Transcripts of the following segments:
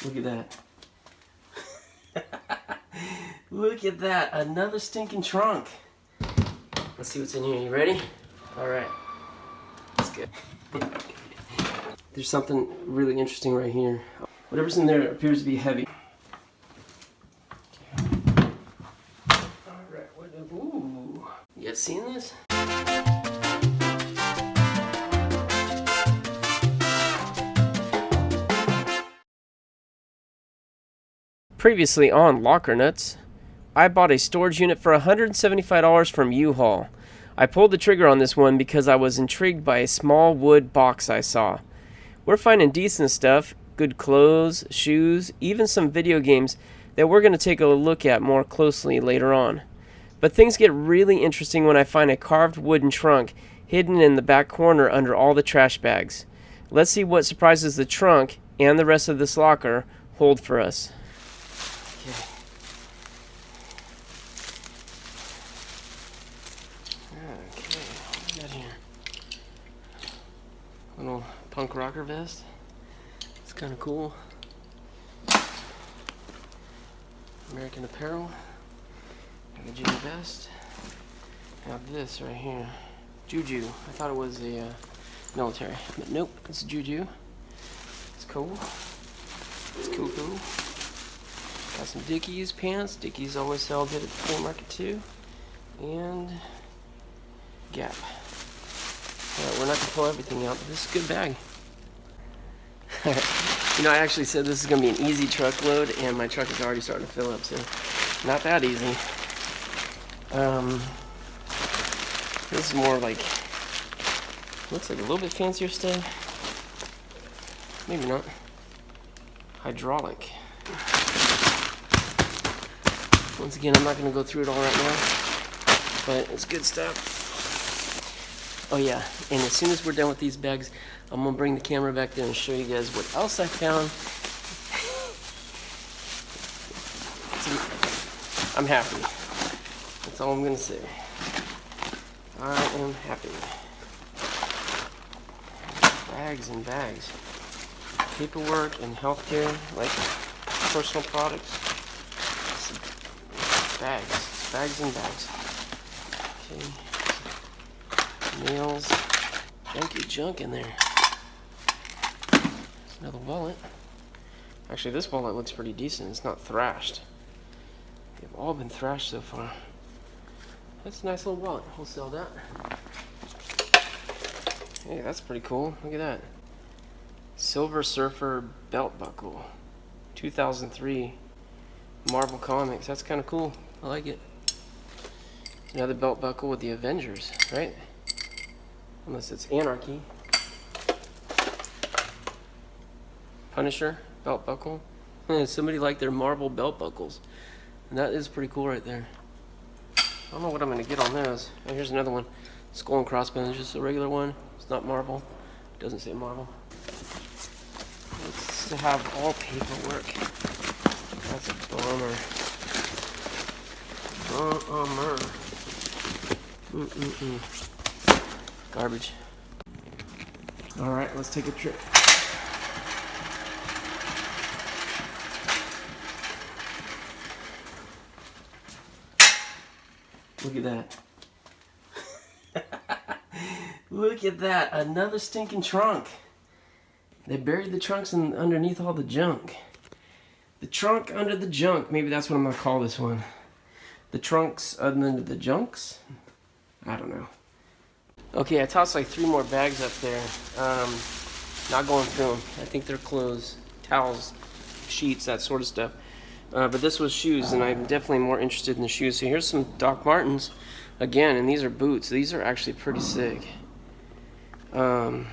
Look at that. Look at that. Another stinking trunk. Let's see what's in here. You ready? Alright. Let's go. There's something really interesting right here. Whatever's in there appears to be heavy. Alright. Ooh. You guys seen this? Previously on Locker Nuts, I bought a storage unit for $175 from U-Haul. I pulled the trigger on this one because I was intrigued by a small wood box I saw. We're finding decent stuff, good clothes, shoes, even some video games that we're going to take a look at more closely later on. But things get really interesting when I find a carved wooden trunk hidden in the back corner under all the trash bags. Let's see what surprises the trunk and the rest of this locker hold for us. Okay. Okay, what we got here? Little punk rocker vest. It's kind of cool. American Apparel. Got the Jimmy vest. I have this right here. Juju. I thought it was a military, but nope, it's Juju. It's cool. It's cool. Got some Dickies pants. Dickies always sell good at the flea market too. And Gap. Alright, we're not going to pull everything out, but this is a good bag. You know, I actually said this is going to be an easy truckload, and my truck is already starting to fill up, so not that easy. This is more like, looks like a little bit fancier stuff. Maybe not. Hydraulic. Once again, I'm not going to go through it all right now, but it's good stuff. Oh yeah, and as soon as we're done with these bags, I'm going to bring the camera back there and show you guys what else I found. I'm happy. That's all I'm going to say. I am happy. Bags and bags. Paperwork and healthcare, like personal products. Bags and bags. Okay. Nails. Junky junk in there. There's another wallet. Actually, this wallet looks pretty decent. It's not thrashed. They've all been thrashed so far. That's a nice little wallet. We'll sell that. Hey, that's pretty cool. Look at that. Silver Surfer belt buckle. 2003 Marvel Comics. That's kind of cool. I like it. Another belt buckle with the Avengers, right? Unless it's Anarchy. Punisher belt buckle. Somebody liked their Marvel belt buckles. And that is pretty cool right there. I don't know what I'm going to get on those. Oh, here's another one. Skull and Crossbones, just a regular one. It's not Marvel. It doesn't say Marvel. It's to have all paperwork. That's a bummer. Garbage. Alright, let's take a trip. Look at that. Look at that. Another stinking trunk. They buried the trunks underneath all the junk. The trunk under the junk. Maybe that's what I'm going to call this one. The trunks under the junks? I don't know. Okay, I tossed like 3 more bags up there. Not going through them. I think they're clothes, towels, sheets, that sort of stuff. But this was shoes, and I'm definitely more interested in the shoes. So here's some Doc Martens. Again, and these are boots. These are actually pretty sick. They're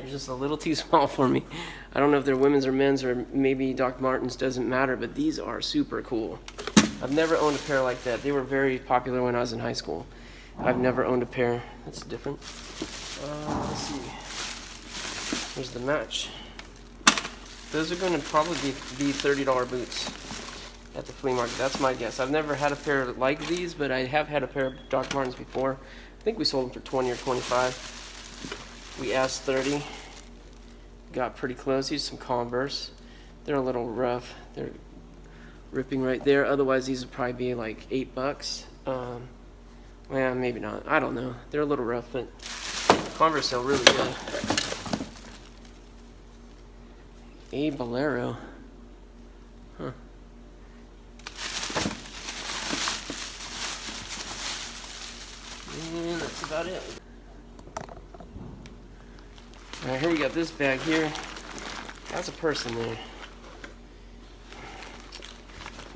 just a little too small for me. I don't know if they're women's or men's, or maybe Doc Martens, doesn't matter, but these are super cool. I've never owned a pair like that. They were very popular when I was in high school. I've never owned a pair. That's different. Let's see. Here's the match. Those are going to probably be $30 boots at the flea market. That's my guess. I've never had a pair like these, but I have had a pair of Doc Martens before. I think we sold them for 20 or 25. We asked 30. Got pretty close. These are some Converse. They're a little rough. They're ripping right there. Otherwise, these would probably be like $8. Well, maybe not. I don't know. They're a little rough, but Converse sell really good. A Bolero. Huh. And that's about it. Alright, here we got this bag here. That's a purse in there.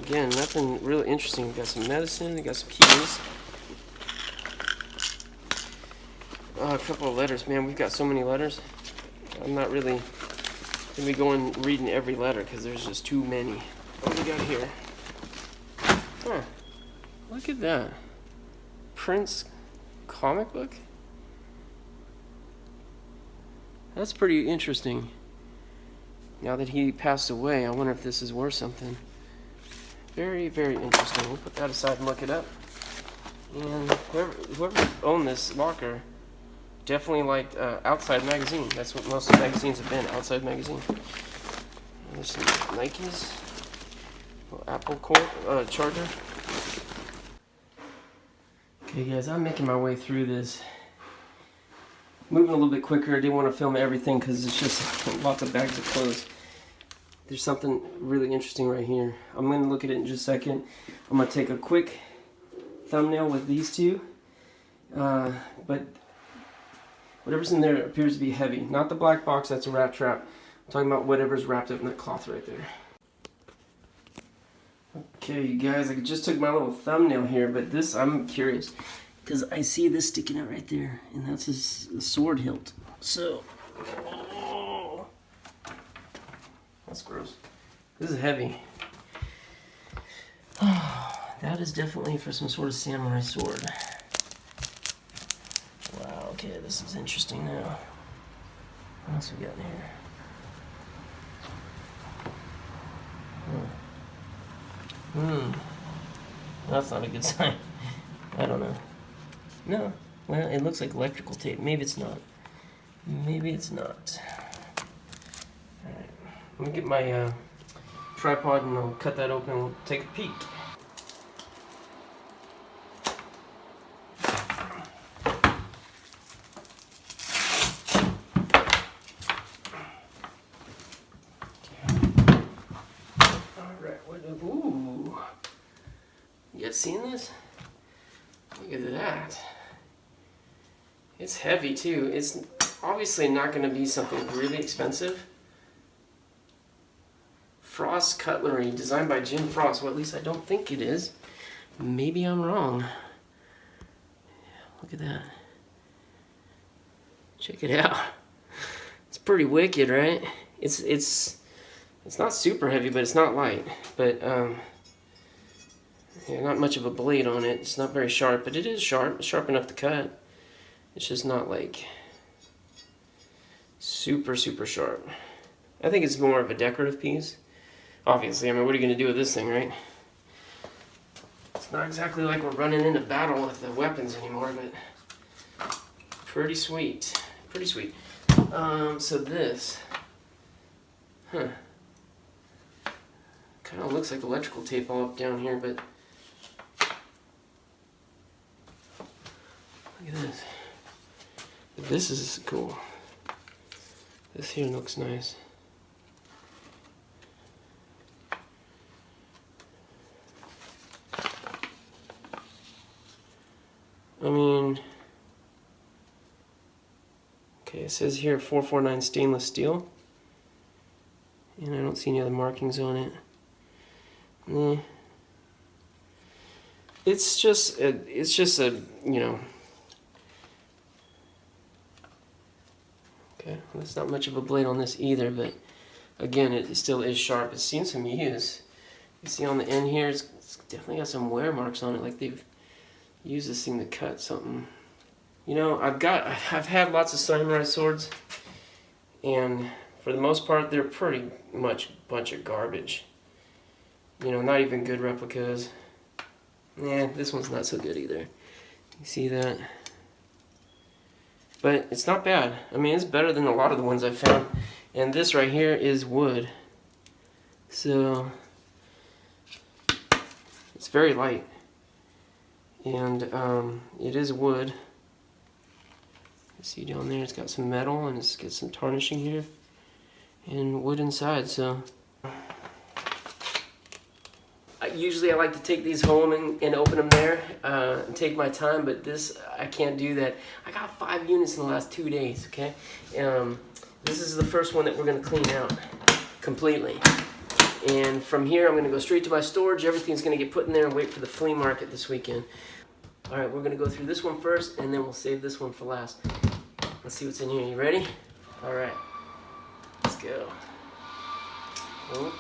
Again, nothing really interesting. We got some medicine, we got some keys. A couple of letters. Man, we've got so many letters. I'm not really going to be going reading every letter because there's just too many. What do we got here? Huh. Look at that. Prince comic book? That's pretty interesting. Now that he passed away, I wonder if this is worth something. Very, very interesting. We'll put that aside and look it up. And whoever owned this locker definitely liked Outside Magazine. That's what most of the magazines have been, Outside Magazine. There's some Nikes. Apple cord, charger. Okay guys, I'm making my way through this. Moving a little bit quicker. I didn't want to film everything because it's just lots of bags of clothes. There's something really interesting right here. I'm going to look at it in just a second. I'm going to take a quick thumbnail with these two. But whatever's in there appears to be heavy. Not the black box, that's a rat trap. I'm talking about whatever's wrapped up in that cloth right there. Okay, you guys, I just took my little thumbnail here, but this, I'm curious. Because I see this sticking out right there, and that's his sword hilt. So, oh, that's gross. This is heavy. Oh, that is definitely for some sort of samurai sword. Wow, okay, this is interesting now. What else we got in here? That's not a good sign. I don't know. No. Well, it looks like electrical tape. Maybe it's not. Maybe it's not. Alright. Let me get my tripod and I'll cut that open and we'll take a peek. Ooh. You guys seen this? Look at that. It's heavy too. It's obviously not going to be something really expensive. Frost Cutlery, designed by Jim Frost. Well, at least I don't think it is. Maybe I'm wrong. Look at that. Check it out. It's pretty wicked, right? It's not super heavy, but it's not light. But yeah, not much of a blade on it. It's not very sharp, but it is sharp. It's sharp enough to cut. It's just not like super, super sharp. I think it's more of a decorative piece. Obviously, I mean, what are you going to do with this thing, right? It's not exactly like we're running into battle with the weapons anymore, but pretty sweet. Pretty sweet. So this, kind of looks like electrical tape all up down here, but look at this. This is cool. This here looks nice. I mean, okay, it says here 449 stainless steel, and I don't see any other markings on it. It's just a, you know. Okay, well, there's not much of a blade on this either, but again, it still is sharp. It's seen some use. You see on the end here, it's definitely got some wear marks on it, like they've used this thing to cut something. You know, I've had lots of samurai swords, and for the most part, they're pretty much a bunch of garbage. You know, not even good replicas. Yeah, this one's not so good either. You see that? But it's not bad. I mean, it's better than a lot of the ones I've found. And this right here is wood. So it's very light. And it is wood. You see down there, it's got some metal and it's got some tarnishing here. And wood inside, so. Usually I like to take these home and open them there and take my time, but this, I can't do that. I got 5 units in the last 2 days, okay? This is the first one that we're going to clean out completely. And from here, I'm going to go straight to my storage. Everything's going to get put in there and wait for the flea market this weekend. All right, we're going to go through this one first, and then we'll save this one for last. Let's see what's in here. You ready? All right, let's go. Oh,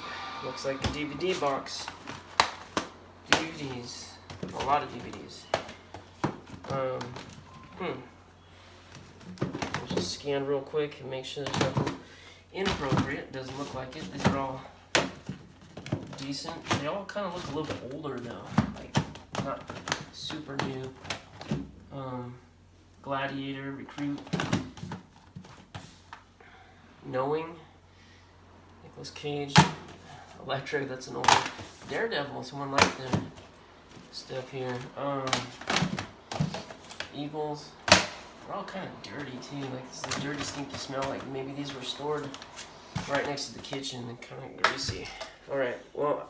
looks like a DVD box. DVDs. A lot of DVDs. I'll just scan real quick and make sure there's nothing inappropriate. Doesn't look like it. These are all decent. They all kind of look a little bit older though. Like, not super new. Gladiator, Recruit, Knowing, Nicolas Cage, Electra, that's an old one. Daredevil, someone liked the stuff here. Eagles, they're all kind of dirty too. Like, it's a dirty, stinky smell. Like maybe these were stored right next to the kitchen and kind of greasy. All right, well,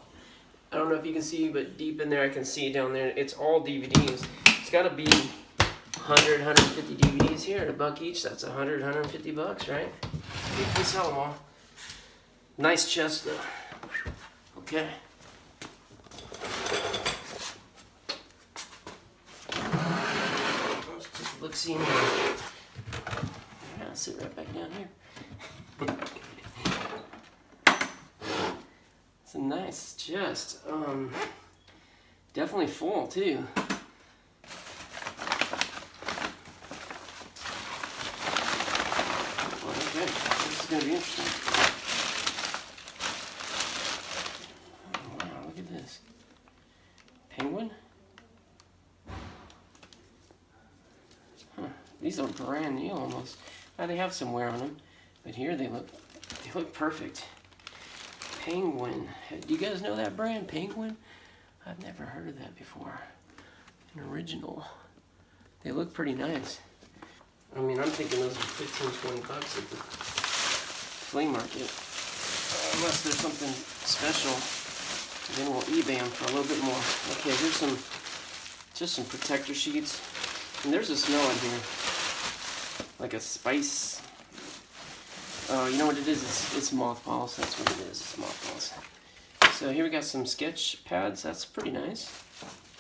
I don't know if you can see, but deep in there I can see it down there. It's all DVDs. It's got to be 100, 150 DVDs here at $1 each. That's 100, 150 bucks, right? We can sell them all. Nice chest though. Okay. Let's take a look-see in here. Yeah, I'll sit right back down here. It's a nice chest. Definitely full too. Well, okay, this is gonna be interesting. Oh, wow, look at this. Penguin? Huh. These are brand new almost. Now they have some wear on them, but here they look perfect. Penguin. Do you guys know that brand, Penguin? I've never heard of that before. An original. They look pretty nice. I mean, I'm thinking those are 15, 20 bucks at the flea market. Unless there's something special, then we'll eBay them for a little bit more. Okay, here's just some protector sheets. And there's a smell in here. Like a spice. Oh, you know what it is? It's mothballs. That's what it is. It's mothballs. So here we got some sketch pads. That's pretty nice.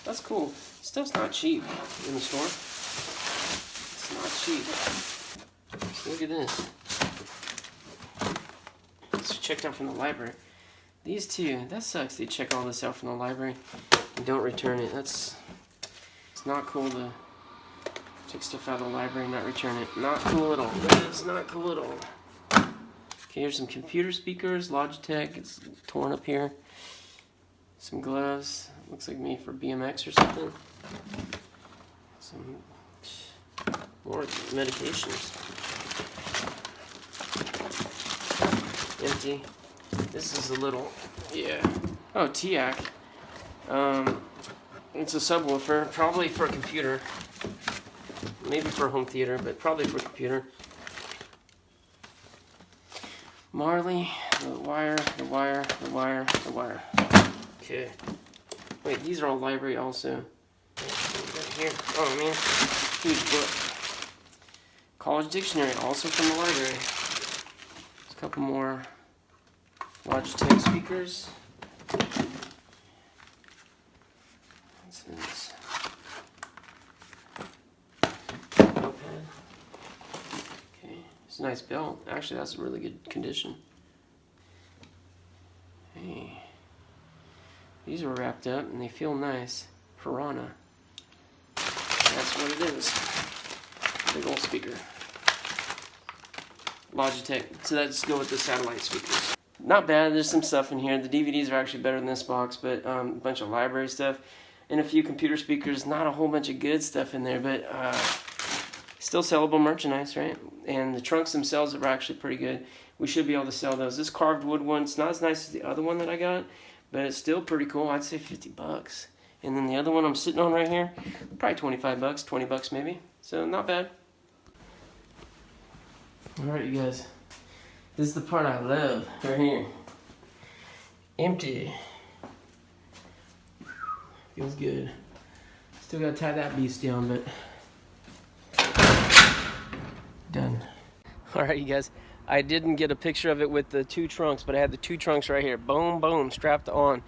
That's cool. Stuff's not cheap in the store. It's not cheap. Look at this. It's checked out from the library. These two, that sucks. They check all this out from the library and don't return it. It's not cool to take stuff out of the library and not return it. Not cool at all. It's not cool at all. Okay, here's some computer speakers, Logitech. It's torn up here. Some gloves. Looks like made for BMX or something. Some more medications. Empty. This is a little, yeah. Oh, TIAC. It's a subwoofer, probably for a computer. Maybe for a home theater, but probably for a computer. Marley, the wire, the wire, the wire, the wire. Okay. Wait, these are all library also. What we got here? Oh man, huge book. College dictionary, also from the library. There's a couple more Logitech speakers. What's this? Notepad. Okay, it's a nice belt. Actually, that's in really good condition. Hey, these are wrapped up and they feel nice. Piranha. That's what it is. Big old speaker. Logitech. So let's go with the satellite speakers. Not bad. There's some stuff in here. The DVDs are actually better than this box, but a bunch of library stuff and a few computer speakers. Not a whole bunch of good stuff in there, but Still sellable merchandise, right? And the trunks themselves are actually pretty good. We should be able to sell those. This carved wood one, it's not as nice as the other one that I got, but it's still pretty cool. I'd say 50 bucks. And then the other one I'm sitting on right here, probably 25 bucks, 20 bucks maybe. So not bad. Alright, you guys. This is the part I love, right here. Empty. Feels good. Still gotta tie that beast down, but done. Alright, you guys. I didn't get a picture of it with the 2 trunks, but I had the 2 trunks right here. Boom, boom, strapped on.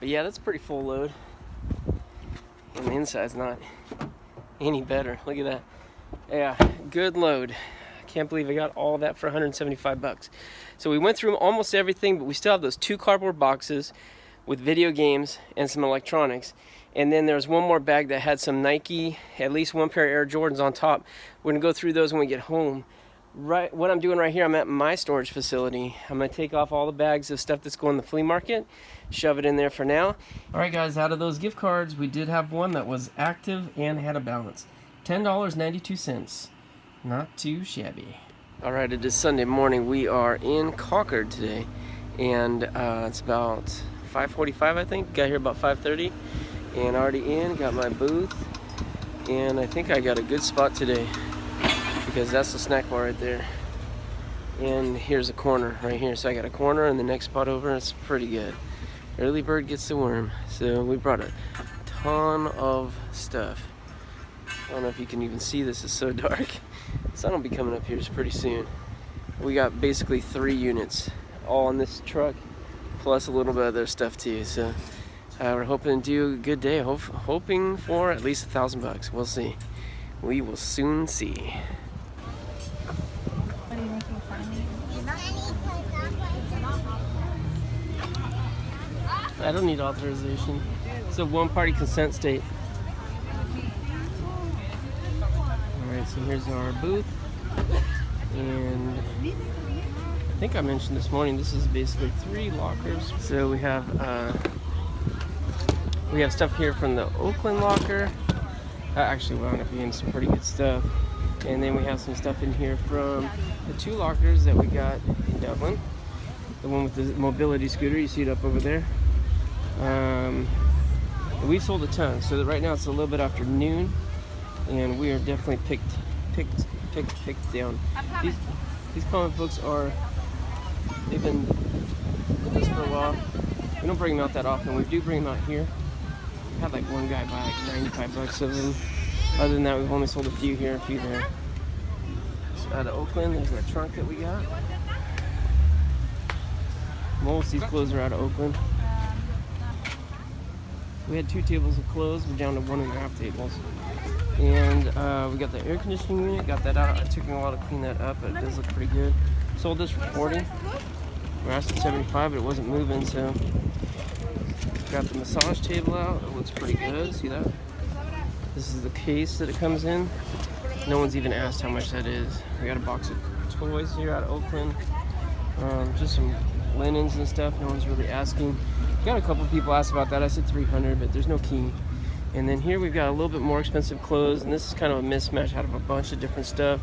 But yeah, that's a pretty full load. And the inside's not any better. Look at that. Yeah, good load. I can't believe I got all that for 175 bucks. So we went through almost everything, but we still have those 2 cardboard boxes with video games and some electronics. And then there's one more bag that had some Nike, at least 1 pair of Air Jordans on top. We're gonna go through those when we get home. Right, what I'm doing right here, I'm at my storage facility. I'm gonna take off all the bags of stuff that's going to the flea market, shove it in there for now. All right, guys, out of those gift cards, we did have one that was active and had a balance. $10.92. Not too shabby. All right, it is Sunday morning. We are in Concord today, and it's about 5:45, I think. Got here about 5:30, and already in. Got my booth, and I think I got a good spot today, because that's the snack bar right there. And here's a corner right here. So I got a corner and the next spot over. It's pretty good. Early bird gets the worm. So we brought a ton of stuff. I don't know if you can even see this. It's so dark. Sun will be coming up here pretty soon. We got basically 3 units all in this truck, plus a little bit of other stuff too. So we're hoping to do a good day. Hoping for at least $1,000 bucks. We'll see. We will soon see. I don't need authorization. It's a 1-party consent state. Alright, so here's our booth. And I think I mentioned this morning, this is basically 3 lockers. So we have stuff here from the Oakland locker. That actually wound up being some pretty good stuff. And then we have some stuff in here from the 2 lockers that we got in Dublin. The one with the mobility scooter, you see it up over there. We sold a ton, so that right now it's a little bit after noon, and we are definitely picked down. These comic books they've been with us for a while. We don't bring them out that often. We do bring them out here. We had like one guy buy like 95 bucks of them. Other than that, we've only sold a few here, a few there. So out of Oakland, there's that trunk that we got. Most of these clothes are out of Oakland. We had 2 tables of clothes. We're down to 1.5 tables. And we got the air conditioning unit. Got that out. It took me a while to clean that up, but it does look pretty good. Sold this for 40. We're asking 75, but it wasn't moving, so got the massage table out. It looks pretty good. See that? This is the case that it comes in. No one's even asked how much that is. We got a box of toys here out of Oakland. Just some linens and stuff. No one's really asking. Got a couple people asked about that. I said 300, but there's no key. And then here we've got a little bit more expensive clothes, and this is kind of a mismatch out of a bunch of different stuff.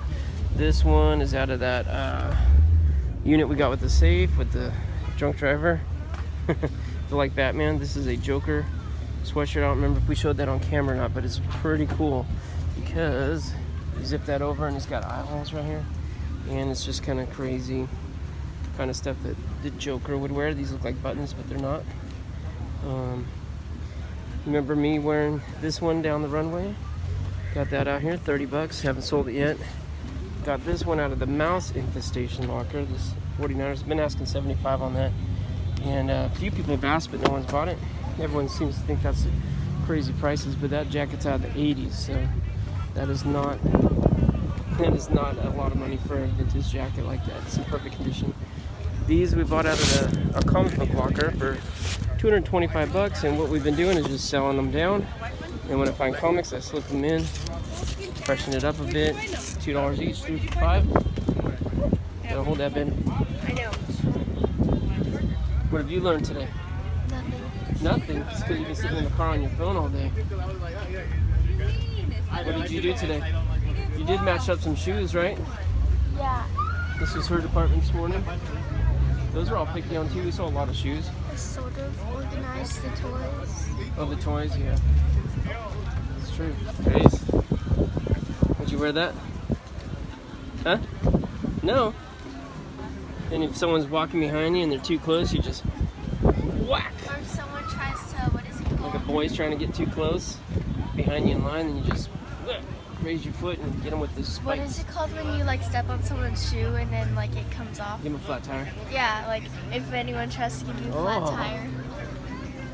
This one is out of that unit we got with the safe with the drunk driver. Feel like Batman. This is a Joker sweatshirt. I don't remember if we showed that on camera or not, but it's pretty cool because you zip that over and it's got eye holes right here, and it's just kind of crazy kind of stuff that the Joker would wear. These look like buttons, but they're not. Remember me wearing this one down the runway? Got that out here, 30 bucks. Haven't sold it yet. Got this one out of the mouse infestation locker. This 49ers. Been asking 75 on that, and a few people have asked, but no one's bought it. Everyone seems to think that's crazy prices, but that jacket's out of the 80s, so that is not a lot of money for a vintage jacket like that. It's in perfect condition. These we bought out of a comic book locker for 225 bucks, and what we've been doing is just selling them down, and when I find comics I slip them in, freshen it up a bit. $2 each, 3 for $5. Gotta hold that, Ben. I don't. What have you learned today? Nothing? Just because you've been sitting in the car on your phone all day. What did you do today? She did match up some shoes, right? Yeah. This was her department this morning. Those were all picked on too. We saw a lot of shoes. I sort of organized the toys. Oh, the toys, yeah. It's true. Grace, would you wear that? Huh? No. And if someone's walking behind you and they're too close, you just whack. Or if someone tries to, what is it called? Like a boy's trying to get too close behind you in line, and you just raise your foot and get them with the spikes. What is it called when you like step on someone's shoe and then like it comes off? Give them a flat tire. Yeah, like if anyone tries to give you a flat tire.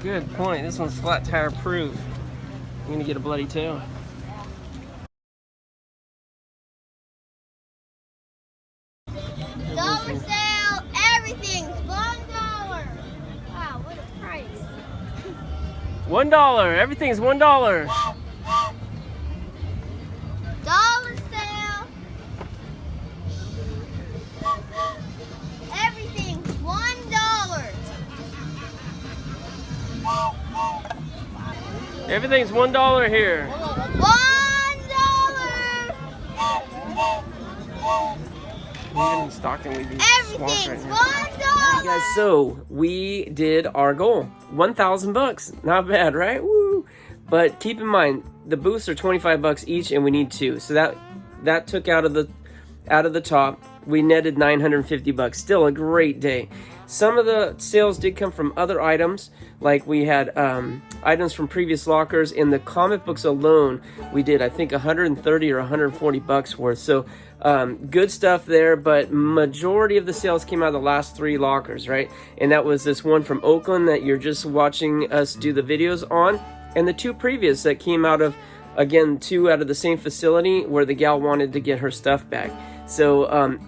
Good point. This one's flat tire proof. You're gonna get a bloody toe. Dollar sale, everything's $1. Wow, what a price. $1. Everything's $1. Dollar sale. Everything's $1. Everything's $1 here. $1. Even in Stockton, we'd be Everything's right now. $1. Hey guys, so we did our goal. 1,000 bucks. Not bad, right? Woo! But keep in mind, the booths are 25 bucks each, and we need 2. So that took out of the top. We netted 950 bucks. Still a great day. Some of the sales did come from other items, like we had items from previous lockers. In the comic books alone, we did, I think, 130 or 140 bucks worth. So good stuff there, but majority of the sales came out of the last 3 lockers, right? And that was this one from Oakland that you're just watching us do the videos on, and the 2 previous that came out of, again, 2 out of the same facility where the gal wanted to get her stuff back. So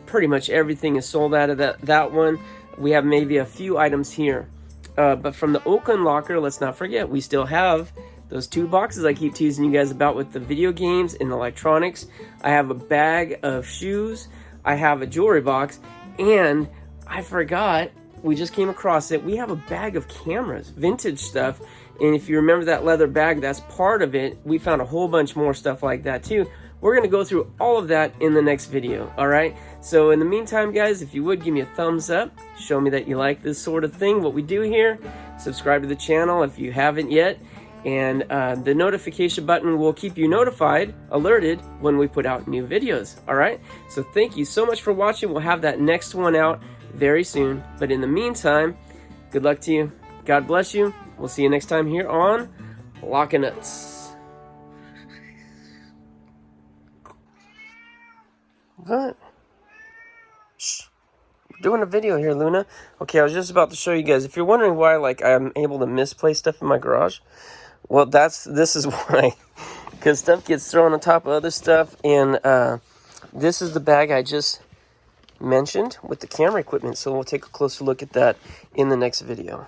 pretty much everything is sold out of that one. We have maybe a few items here. But from the Oakland locker, let's not forget, we still have those 2 boxes I keep teasing you guys about with the video games and electronics. I have a bag of shoes. I have a jewelry box. And I forgot, we just came across it. We have a bag of cameras, vintage stuff. And if you remember that leather bag, that's part of it. We found a whole bunch more stuff like that too. We're going to go through all of that in the next video, all right? So in the meantime, guys, if you would, give me a thumbs up. Show me that you like this sort of thing, what we do here. Subscribe to the channel if you haven't yet. And the notification button will keep you notified, alerted, when we put out new videos, all right? So thank you so much for watching. We'll have that next one out very soon. But in the meantime, good luck to you. God bless you. We'll see you next time here on Lockin' Nuts. What? Shh. We're doing a video here, Luna. Okay, I was just about to show you guys. If you're wondering why, like, I'm able to misplace stuff in my garage, well, this is why. Because stuff gets thrown on top of other stuff, and this is the bag I just mentioned with the camera equipment. So we'll take a closer look at that in the next video.